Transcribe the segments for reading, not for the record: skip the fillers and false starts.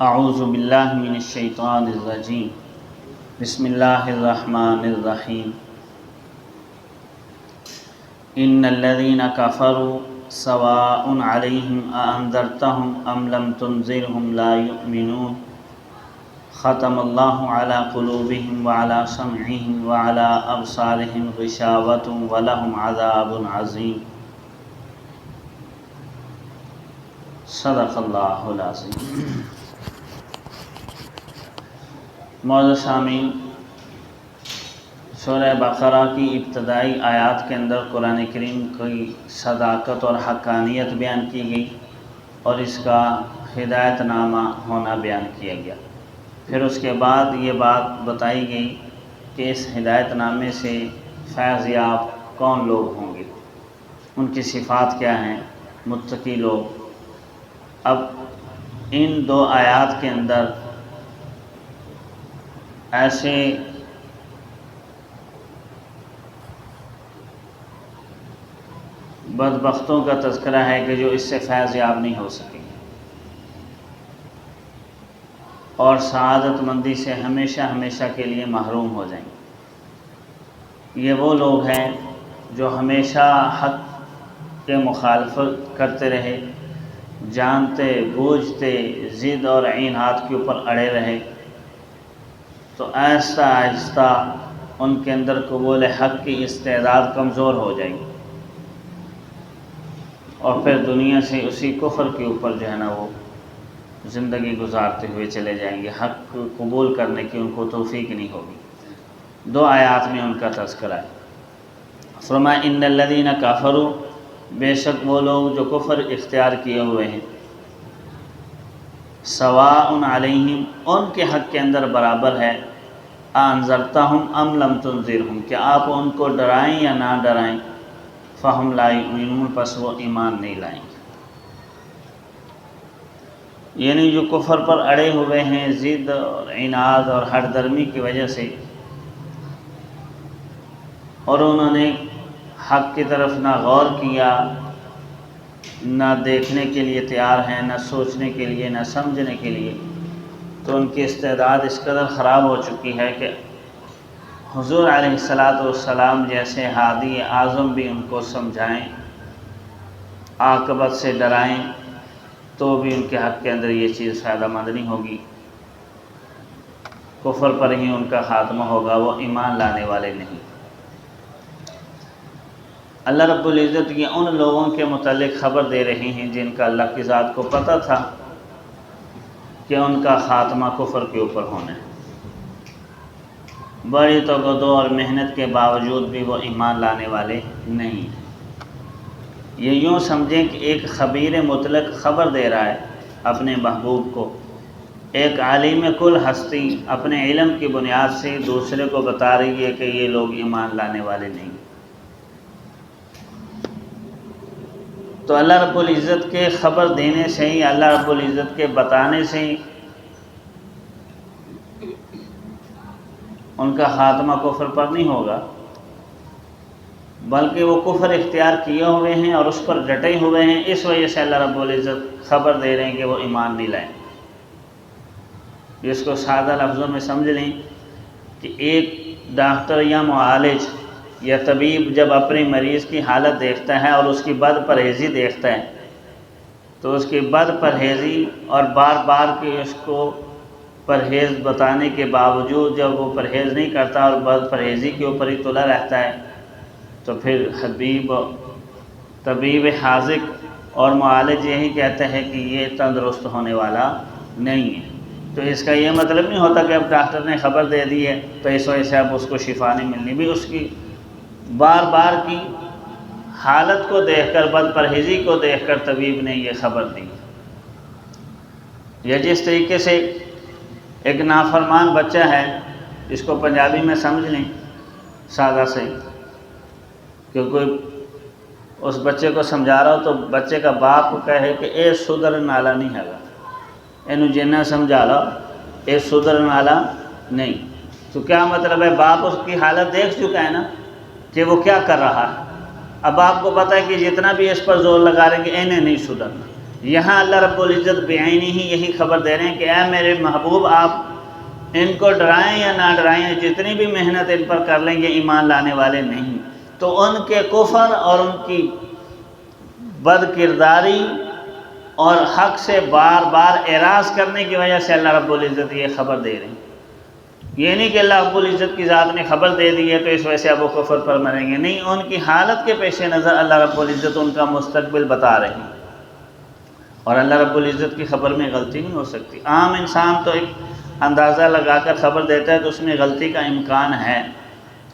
اعوذ باللہ من الشیطان الرجیم بسم اللہ الرحمن الرحیم ان الذین کفروا سواء علیہم اانذرتہم ام لم تنذرہم لا یؤمنون ختم اللہ علی قلوبہم وعلی سمعہم وعلی ابصارہم غشاوۃ ولہم عذاب عظیم صدق اللہ العظیم۔ معزز سامعین، سورہ بقرہ کی ابتدائی آیات کے اندر قرآن کریم کی صداقت اور حقانیت بیان کی گئی اور اس کا ہدایت نامہ ہونا بیان کیا گیا۔ پھر اس کے بعد یہ بات بتائی گئی کہ اس ہدایت نامے سے فیض یاب کون لوگ ہوں گے، ان کی صفات کیا ہیں، متقی لوگ۔ اب ان دو آیات کے اندر ایسے بدبختوں کا تذکرہ ہے کہ جو اس سے فیض یاب نہیں ہو سکیں اور سعادت مندی سے ہمیشہ ہمیشہ کے لیے محروم ہو جائیں گے۔ یہ وہ لوگ ہیں جو ہمیشہ حق کے مخالفت کرتے رہے، جانتے بوجھتے ضد اور عناد کے اوپر اڑے رہے، تو آہستہ آہستہ ان کے اندر قبول حق کی استعداد کمزور ہو جائے گی اور پھر دنیا سے اسی کفر کے اوپر جو ہے نا وہ زندگی گزارتے ہوئے چلے جائیں گے، حق قبول کرنے کی ان کو توفیق نہیں ہوگی۔ دو آیات میں ان کا تذکرہ ہے۔ فرمایا ان الذین کفروا، بے شک وہ لوگ جو کفر اختیار کیے ہوئے ہیں، سواء علیہم، ان کے حق کے اندر برابر ہے، انذرتہم ام لم تنذرہم، کہ آپ ان کو ڈرائیں یا نہ ڈرائیں، فہم لا یؤمنون، پس وہ ایمان نہیں لائیں گے۔ یعنی جو کفر پر اڑے ہوئے ہیں ضد اور عناد اور ہٹ درمی کی وجہ سے، اور انہوں نے حق کی طرف نہ غور کیا، نہ دیکھنے کے لیے تیار ہیں، نہ سوچنے کے لیے، نہ سمجھنے کے لیے، تو ان کی استعداد اس قدر خراب ہو چکی ہے کہ حضور علیہ السلام جیسے ہادی اعظم بھی ان کو سمجھائیں، عاقبت سے ڈرائیں، تو بھی ان کے حق کے اندر یہ چیز فائدہ مند نہیں ہوگی۔ کفر پر ہی ان کا خاتمہ ہوگا، وہ ایمان لانے والے نہیں۔ اللہ رب العزت یہ ان لوگوں کے متعلق خبر دے رہے ہیں جن کا اللہ کی ذات کو پتہ تھا کہ ان کا خاتمہ کفر کے اوپر ہونا ہے، بڑی توقع اور محنت کے باوجود بھی وہ ایمان لانے والے نہیں۔ یہ یوں سمجھیں کہ ایک خبیر مطلق خبر دے رہا ہے اپنے محبوب کو، ایک عالم کل ہستی اپنے علم کی بنیاد سے دوسرے کو بتا رہی ہے کہ یہ لوگ ایمان لانے والے نہیں۔ تو اللہ رب العزت کے خبر دینے سے ہی، اللہ رب العزت کے بتانے سے ہی ان کا خاتمہ کفر پر نہیں ہوگا، بلکہ وہ کفر اختیار کیے ہوئے ہیں اور اس پر ڈٹے ہوئے ہیں، اس وجہ سے اللہ رب العزت خبر دے رہے ہیں کہ وہ ایمان نہیں لائیں۔ اس کو سادہ لفظوں میں سمجھ لیں کہ ایک ڈاکٹر یا معالج یا طبیب جب اپنے مریض کی حالت دیکھتا ہے اور اس کی بد پرہیزی دیکھتا ہے، تو اس کی بد پرہیزی اور بار بار کے اس کو پرہیز بتانے کے باوجود جب وہ پرہیز نہیں کرتا اور بد پرہیزی کے اوپر ہی تلا رہتا ہے، تو پھر طبیب حاذق اور معالج یہی کہتا ہے کہ یہ تندرست ہونے والا نہیں ہے۔ تو اس کا یہ مطلب نہیں ہوتا کہ اب ڈاکٹر نے خبر دے دی ہے تو اس وجہ سے اب اس کو شفا نہیں ملنی، بھی اس کی بار بار کی حالت کو دیکھ کر، بد پرہیزی کو دیکھ کر طبیب نے یہ خبر دی۔ یا جس طریقے سے ایک نافرمان بچہ ہے، اس کو پنجابی میں سمجھ لیں سادہ سے، کہ کوئی اس بچے کو سمجھا رہا ہو تو بچے کا باپ کو کہے کہ اے سدر نالا نہیں ہے گا، اینو جنہ سمجھا رہا اے سدر نالا نہیں، تو کیا مطلب ہے؟ باپ اس کی حالت دیکھ چکا ہے نا کہ وہ کیا کر رہا ہے۔ اب آپ کو پتہ ہے کہ جتنا بھی اس پر زور لگا رہے کہ انہیں نہیں سدھرنا، یہاں اللہ رب العزت بعینی ہی یہی خبر دے رہے ہیں کہ اے میرے محبوب، آپ ان کو ڈرائیں یا نہ ڈرائیں، جتنی بھی محنت ان پر کر لیں گے ایمان لانے والے نہیں، تو ان کے کفر اور ان کی بد کرداری اور حق سے بار بار اعراض کرنے کی وجہ سے اللہ رب العزت یہ خبر دے رہے ہیں۔ یہ نہیں کہ اللہ رب العزت کی ذات نے خبر دے دی ہے تو اس وجہ سے اب وہ کفر پر مریں گے، نہیں، ان کی حالت کے پیش نظر اللہ رب العزت ان کا مستقبل بتا رہے ہیں، اور اللہ رب العزت کی خبر میں غلطی نہیں ہو سکتی۔ عام انسان تو ایک اندازہ لگا کر خبر دیتا ہے تو اس میں غلطی کا امکان ہے،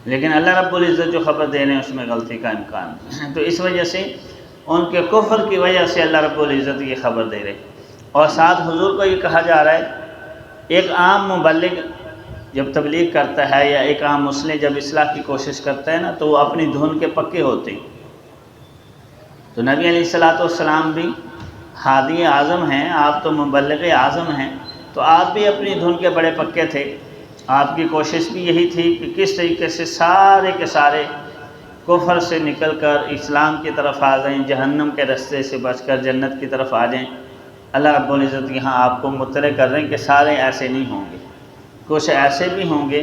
لیکن اللہ رب العزت جو خبر دے رہے ہیں اس میں غلطی کا امکان ہے، تو اس وجہ سے ان کے کفر کی وجہ سے اللہ رب العزت یہ خبر دے رہے ہیں۔ اور ساتھ حضور کو یہ کہا جا رہا ہے، ایک عام مبلغ جب تبلیغ کرتا ہے یا ایک عام مسلم جب اصلاح کی کوشش کرتا ہے نا تو وہ اپنی دھن کے پکے ہوتے ہیں، تو نبی علیہ السلام بھی ہادی اعظم ہیں، آپ تو مبلغ اعظم ہیں، تو آپ بھی اپنی دھن کے بڑے پکے تھے۔ آپ کی کوشش بھی یہی تھی کہ کس طریقے سے سارے کے سارے کفر سے نکل کر اسلام کی طرف آ جائیں، جہنم کے رستے سے بچ کر جنت کی طرف آ جائیں۔ اللہ رب العزت یہاں آپ کو مطلع کر رہے ہیں کہ سارے ایسے نہیں ہوں گے، کچھ ایسے بھی ہوں گے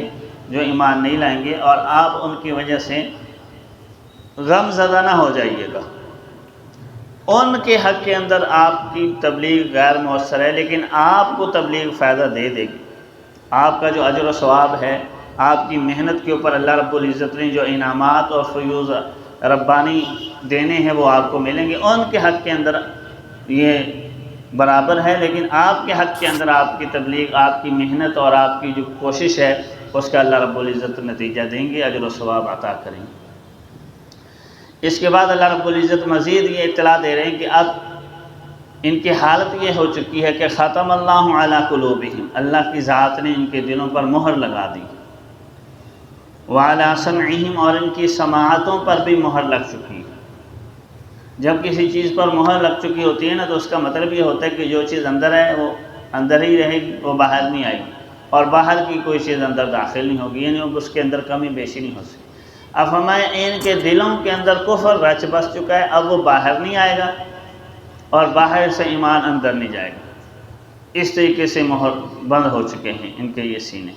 جو ایمان نہیں لائیں گے، اور آپ ان کی وجہ سے غم زدہ نہ ہو جائیے گا۔ ان کے حق کے اندر آپ کی تبلیغ غیر مؤثر ہے، لیکن آپ کو تبلیغ فائدہ دے دے گی۔ آپ کا جو اجر و ثواب ہے، آپ کی محنت کے اوپر اللہ رب العزت نے جو انعامات اور فیوز ربانی دینے ہیں وہ آپ کو ملیں گے۔ ان کے حق کے اندر یہ برابر ہے، لیکن آپ کے حق کے اندر آپ کی تبلیغ، آپ کی محنت اور آپ کی جو کوشش ہے اس کا اللہ رب العزت نتیجہ دیں گے، اجر و ثواب عطا کریں گے۔ اس کے بعد اللہ رب العزت مزید یہ اطلاع دے رہے ہیں کہ اب ان کی حالت یہ ہو چکی ہے کہ ختم اللہ علی قلوبہم، اللہ کی ذات نے ان کے دلوں پر مہر لگا دی، وعلی سمعہم، اور ان کی سماعتوں پر بھی مہر لگ چکی ہے۔ جب کسی چیز پر مہر لگ چکی ہوتی ہے نا تو اس کا مطلب یہ ہوتا ہے کہ جو چیز اندر ہے وہ اندر ہی رہے گی، وہ باہر نہیں آئے گی، اور باہر کی کوئی چیز اندر داخل نہیں ہوگی، یعنی اس کے اندر کمی بیشی نہیں ہو سکتی۔ اب ہمیں ان کے دلوں کے اندر کفر رچ بس چکا ہے، اب وہ باہر نہیں آئے گا اور باہر سے ایمان اندر نہیں جائے گا۔ اس طریقے سے مہر بند ہو چکے ہیں ان کے یہ سینے،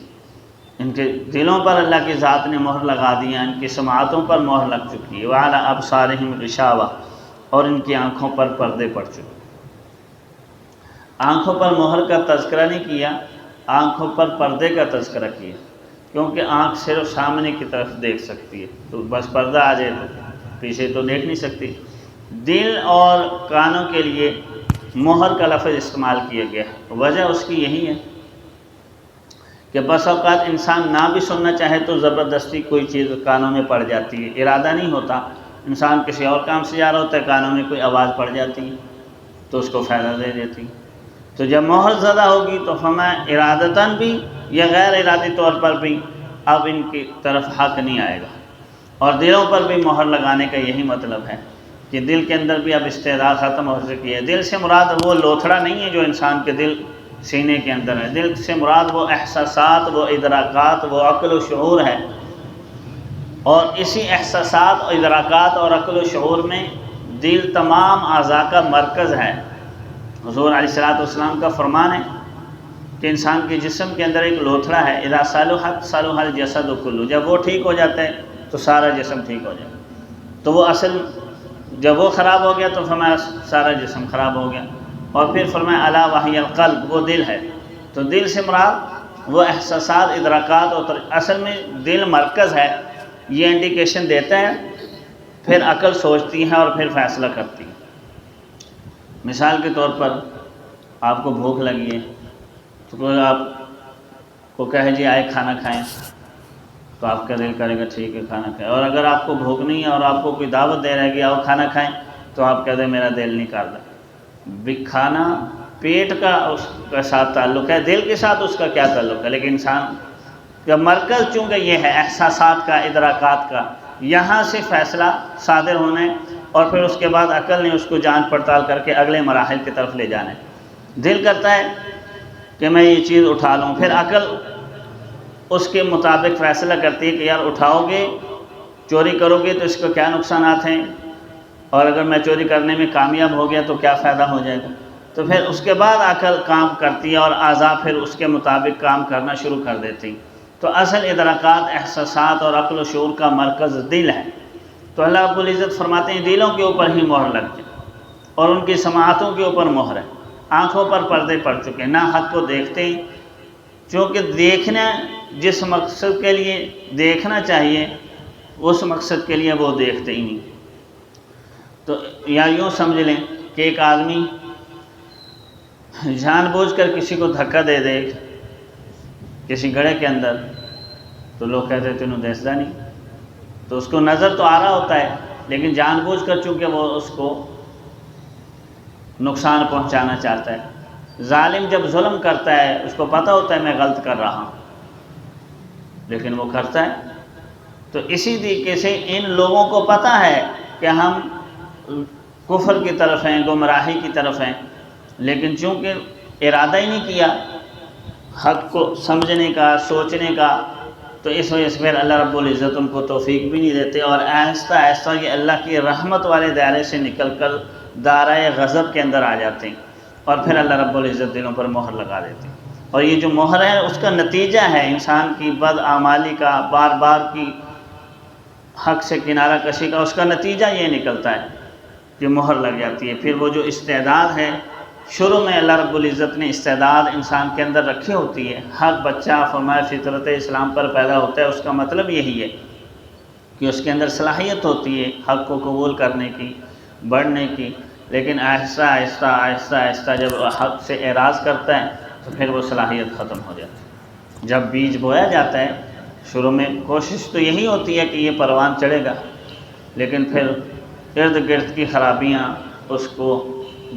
ان کے دلوں پر اللہ کی ذات نے مہر لگا دیا، ان کی سماعتوں پر مہر لگ چکی ہے، وعلی ابصارہم غشاوہ، اور ان کی آنکھوں پر پردے پڑ چکے۔ آنکھوں پر مہر کا تذکرہ نہیں کیا، آنکھوں پر پردے کا تذکرہ کیا، کیونکہ آنکھ صرف سامنے کی طرف دیکھ سکتی ہے، تو بس پردہ آ جائے تو پیچھے تو دیکھ نہیں سکتی۔ دل اور کانوں کے لیے مہر کا لفظ استعمال کیا گیا ہے، وجہ اس کی یہی ہے کہ بس اوقات انسان نہ بھی سننا چاہے تو زبردستی کوئی چیز کانوں میں پڑ جاتی ہے، ارادہ نہیں ہوتا، انسان کسی اور کام سے جا رہا ہوتا ہے، کانوں میں کوئی آواز پڑ جاتی ہے تو اس کو فائدہ دے دیتی ہے۔ تو جب مہر زدہ ہوگی تو ہمیں ارادتاً بھی یا غیر ارادی طور پر بھی اب ان کی طرف حق نہیں آئے گا۔ اور دلوں پر بھی مہر لگانے کا یہی مطلب ہے کہ دل کے اندر بھی اب استعداد ختم ہو چکی ہے۔ دل سے مراد وہ لوتھڑا نہیں ہے جو انسان کے دل سینے کے اندر ہے، دل سے مراد وہ احساسات، وہ ادراکات، وہ عقل و شعور ہے، اور اسی احساسات اور ادراکات اور عقل و شعور میں دل تمام اعضاء کا مرکز ہے۔ حضور علیہ السلام کا فرمان ہے کہ انسان کے جسم کے اندر ایک لوتھڑا ہے، اذا صلحت صلح الجسد کلہ، جب وہ ٹھیک ہو جاتا ہے تو سارا جسم ٹھیک ہو جائے گا۔ تو وہ اصل جب وہ خراب ہو گیا تو فرمایا سارا جسم خراب ہو گیا، اور پھر فرمایا الا وہی القلب، وہ دل ہے۔ تو دل سے مراد وہ احساسات، ادراکات، اور اصل میں دل مرکز ہے، یہ انڈیکیشن دیتا ہے، پھر عقل سوچتی ہے اور پھر فیصلہ کرتی ہے۔ مثال کے طور پر آپ کو بھوک لگی ہے تو کوئی آپ کو کہے جی آئے کھانا کھائیں، تو آپ کا دل کرے گا ٹھیک ہے کھانا کھائیں، اور اگر آپ کو بھوک نہیں ہے اور آپ کو کوئی دعوت دے رہا ہے کہ آؤ کھانا کھائیں تو آپ کہتے ہیں میرا دل نہیں کرتا۔ بھی کھانا پیٹ کا اس کے ساتھ تعلق ہے، دل کے ساتھ اس کا کیا تعلق ہے؟ لیکن انسان کا مرکز چونکہ یہ ہے احساسات کا، ادراکات کا، یہاں سے فیصلہ صادر ہونا ہے، اور پھر اس کے بعد عقل نے اس کو جانچ پڑتال کر کے اگلے مراحل کی طرف لے جانا ہے۔ دل کرتا ہے کہ میں یہ چیز اٹھا لوں، پھر عقل اس کے مطابق فیصلہ کرتی ہے کہ یار اٹھاؤ گے، چوری کرو گے تو اس کو کیا نقصانات ہیں، اور اگر میں چوری کرنے میں کامیاب ہو گیا تو کیا فائدہ ہو جائے گا؟ تو پھر اس کے بعد عقل کام کرتی ہے اور اعضاء پھر اس کے مطابق کام کرنا شروع کر دیتی. تو اصل ادراکات، احساسات اور عقل و شعور کا مرکز دل ہے. تو اللہ رب العزت فرماتے ہیں دلوں کے اوپر ہی مہر لگ جائے اور ان کی سماعتوں کے اوپر مہر ہے. آنکھوں پر پردے پڑ چکے، نہ حق کو دیکھتے ہیں، چونکہ دیکھنا جس مقصد کے لیے دیکھنا چاہیے اس مقصد کے لیے وہ دیکھتے ہی نہیں. تو یا یوں سمجھ لیں کہ ایک آدمی جان بوجھ کر کسی کو دھکا دے دے کسی گڑھے کے اندر، تو لوگ کہتے تینوں دیسدہ نہیں. تو اس کو نظر تو آ رہا ہوتا ہے لیکن جان بوجھ کر چونکہ وہ اس کو نقصان پہنچانا چاہتا ہے. ظالم جب ظلم کرتا ہے اس کو پتہ ہوتا ہے میں غلط کر رہا ہوں لیکن وہ کرتا ہے. تو اسی طریقے سے ان لوگوں کو پتہ ہے کہ ہم کفر کی طرف ہیں، گمراہی کی طرف ہیں، لیکن چونکہ ارادہ ہی نہیں کیا حق کو سمجھنے کا، سوچنے کا، تو اس وجہ سے پھر اللہ رب العزت ان کو توفیق بھی نہیں دیتے اور آہستہ آہستہ یہ اللہ کی رحمت والے دائرے سے نکل کر دائرۂ غضب کے اندر آ جاتے ہیں اور پھر اللہ رب العزت دلوں پر مہر لگا دیتے ہیں. اور یہ جو مہر ہے اس کا نتیجہ ہے انسان کی بدعمالی کا، بار بار کی حق سے کنارہ کشی کا. اس کا نتیجہ یہ نکلتا ہے کہ مہر لگ جاتی ہے. پھر وہ جو استعداد ہے، شروع میں اللہ رب العزت نے استعداد انسان کے اندر رکھی ہوتی ہے. ہر بچہ فرمایا فطرت اسلام پر پیدا ہوتا ہے، اس کا مطلب یہی ہے کہ اس کے اندر صلاحیت ہوتی ہے حق کو قبول کرنے کی، بڑھنے کی. لیکن آہستہ آہستہ آہستہ آہستہ جب حق سے اعراض کرتا ہے تو پھر وہ صلاحیت ختم ہو جاتی ہے. جب بیج بویا جاتا ہے شروع میں کوشش تو یہی ہوتی ہے کہ یہ پروان چڑھے گا، لیکن پھر ارد گرد کی خرابیاں اس کو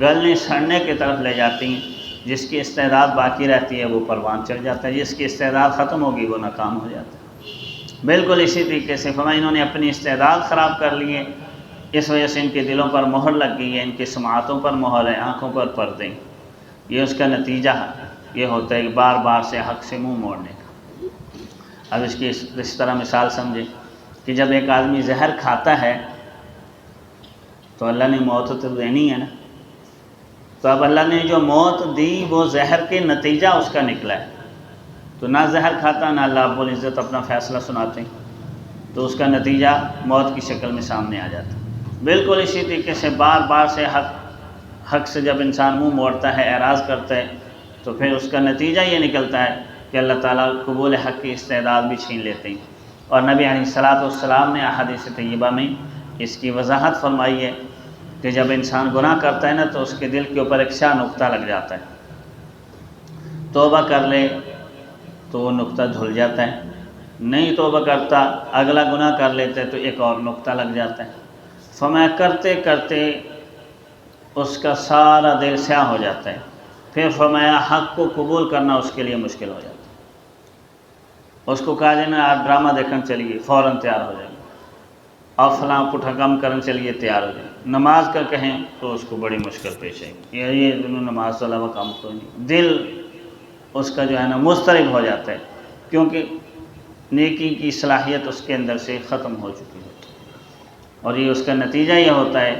گلنے سڑنے کی طرف لے جاتی ہیں. جس کی استعداد باقی رہتی ہے وہ پروان چڑھ جاتا ہے، جس کی استعداد ختم ہوگی وہ ناکام ہو جاتا ہے. بالکل اسی طریقے سے فرمایا انہوں نے اپنی استعداد خراب کر لی ہے، اس وجہ سے ان کے دلوں پر مہر لگ گئی ہے، ان کی سماعتوں پر مہر ہے، آنکھوں پر پردے. یہ اس کا نتیجہ یہ ہوتا ہے کہ بار بار سے حق سے منہ موڑنے کا. اب اس کی اس طرح مثال سمجھیں کہ جب ایک آدمی زہر کھاتا ہے تو اللہ نے موت تو دینی ہے نا، تو اب اللہ نے جو موت دی وہ زہر کے نتیجہ اس کا نکلا ہے. تو نہ زہر کھاتا نہ اللہ رب العزت اپنا فیصلہ سناتے ہیں، تو اس کا نتیجہ موت کی شکل میں سامنے آ جاتا ہے. بالکل اسی طریقے سے بار بار سے حق سے جب انسان منہ موڑتا ہے، اعراض کرتا ہے، تو پھر اس کا نتیجہ یہ نکلتا ہے کہ اللہ تعالیٰ قبول حق کی استعداد بھی چھین لیتے ہیں. اور نبی علیہ السلام نے احادیث طیبہ میں اس کی وضاحت فرمائی ہے کہ جب انسان گناہ کرتا ہے نا تو اس کے دل کے اوپر ایک سیاہ نقطہ لگ جاتا ہے. توبہ کر لے تو وہ نقطہ دھل جاتا ہے، نہیں توبہ کرتا اگلا گناہ کر لیتا ہے تو ایک اور نقطہ لگ جاتا ہے. فرمایا کرتے کرتے اس کا سارا دل سیاہ ہو جاتا ہے. پھر فرمایا حق کو قبول کرنا اس کے لیے مشکل ہو جاتا ہے. اس کو کہا جائے نا آپ ڈرامہ دیکھنے چلیے فوراً تیار ہو جائیں، اور فلاں پٹھا کم کرنے چلیے تیار ہو جائیں. نماز کا کہیں تو اس کو بڑی مشکل پیش آئے گی، یہ دونوں نماز کے علاوہ کام کوئی نہیں. دل اس کا جو ہے نا مضطرب ہو جاتا ہے کیونکہ نیکی کی صلاحیت اس کے اندر سے ختم ہو چکی ہے. اور یہ اس کا نتیجہ یہ ہوتا ہے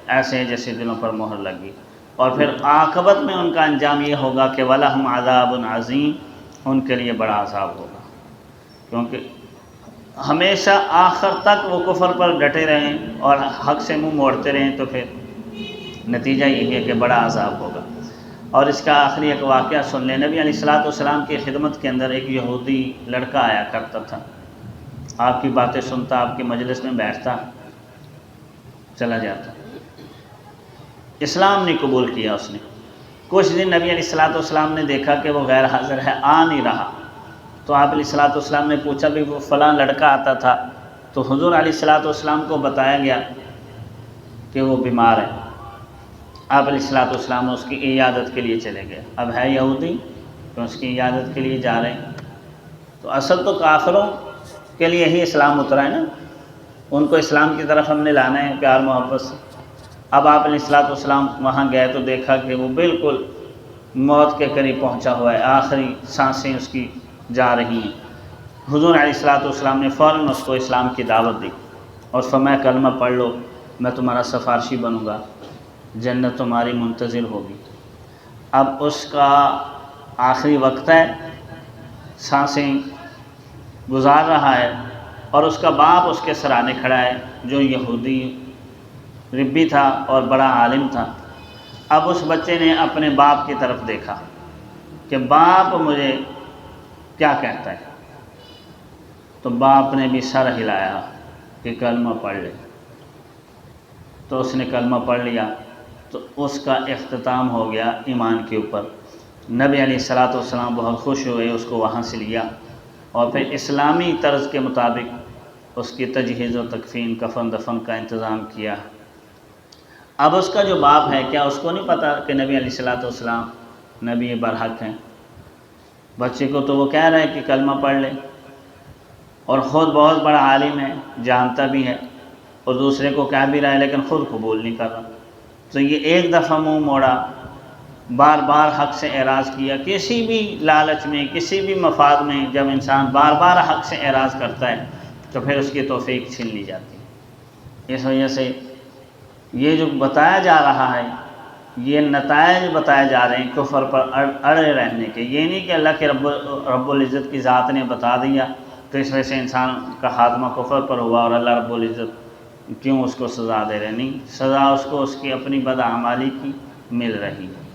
ایسے جیسے دلوں پر مہر لگی. اور پھر عاقبت میں ان کا انجام یہ ہوگا کہ وَلَهُمْ عَذَابٌ عَظِيمٌ، ان کے لیے بڑا عذاب ہوگا. کیونکہ ہمیشہ آخر تک وہ کفر پر ڈٹے رہیں اور حق سے منہ موڑتے رہیں تو پھر نتیجہ یہ ہے کہ بڑا عذاب ہوگا. اور اس کا آخری ایک واقعہ سن لیں. نبی علیہ السلام کی خدمت کے اندر ایک یہودی لڑکا آیا کرتا تھا، آپ کی باتیں سنتا، آپ کی مجلس میں بیٹھتا، چلا جاتا. اسلام نہیں قبول کیا اس نے. کچھ دن نبی علیہ السلام نے دیکھا کہ وہ غیر حاضر ہے، آ نہیں رہا. تو آپ علیہ السلام نے پوچھا بھی وہ فلاں لڑکا آتا تھا، تو حضور علیہ السلام کو بتایا گیا کہ وہ بیمار ہے. آپ علیہ السلام اس کی عیادت کے لیے چلے گئے. اب ہے یہودی تو اس کی عیادت کے لیے جا رہے ہیں. تو اصل تو کافروں کے لیے ہی اسلام اترا ہے نا، ان کو اسلام کی طرف ہم نے لانا ہے پیار محبت سے. اب آپ علیہ السلام وہاں گئے تو دیکھا کہ وہ بالکل موت کے قریب پہنچا ہوا ہے، آخری سانسیں اس کی جا رہی ہیں. حضور علیہ السلام نے فوراً اس کو اسلام کی دعوت دی اور فرمایا کلمہ پڑھ لو. میں تمہارا سفارشی بنوں گا، جنت تمہاری منتظر ہوگی۔ اب اس کا آخری وقت ہے، سانسیں گزار رہا ہے، اور اس کا باپ اس کے سرانے کھڑا ہے جو یہودی ربی تھا اور بڑا عالم تھا۔ اب اس بچے نے اپنے باپ کی طرف دیکھا کہ باپ مجھے کیا کہتا ہے، تو باپ نے بھی سر ہلایا کہ کلمہ پڑھ لے، تو اس نے کلمہ پڑھ لیا، تو اس کا اختتام ہو گیا ایمان کے اوپر۔ نبی علیہ الصلوۃ والسلام بہت خوش ہوئے، اس کو وہاں سے لیا اور پھر اسلامی طرز کے مطابق اس کی تجہیز و تکفین، کفن دفن کا انتظام کیا۔ اب اس کا جو باپ ہے، کیا اس کو نہیں پتہ کہ نبی علیہ الصلوۃ والسلام نبی برحق ہیں؟ بچے کو تو وہ کہہ رہے ہیں کہ کلمہ پڑھ لے، اور خود بہت بڑا عالم ہے، جانتا بھی ہے، اور دوسرے کو کہہ بھی رہا ہے لیکن خود قبول نہیں کر رہا۔ تو یہ ایک دفعہ منہ موڑا، بار بار حق سے اعراض کیا۔ کسی بھی لالچ میں، کسی بھی مفاد میں جب انسان بار بار حق سے اعراض کرتا ہے تو پھر اس کی توفیق چھین لی جاتی ہے۔ اس وجہ سے یہ جو بتایا جا رہا ہے، یہ نتائج بتائے جا رہے ہیں کفر پر اڑے رہنے کے۔ یہ نہیں کہ اللہ کے رب العزت کی ذات نے بتا دیا تو اس وجہ سے انسان کا خاتمہ کفر پر ہوا اور اللہ رب العزت کیوں اس کو سزا دے رہے، نہیں، سزا اس کو اس کی اپنی بدعمالی کی مل رہی ہے۔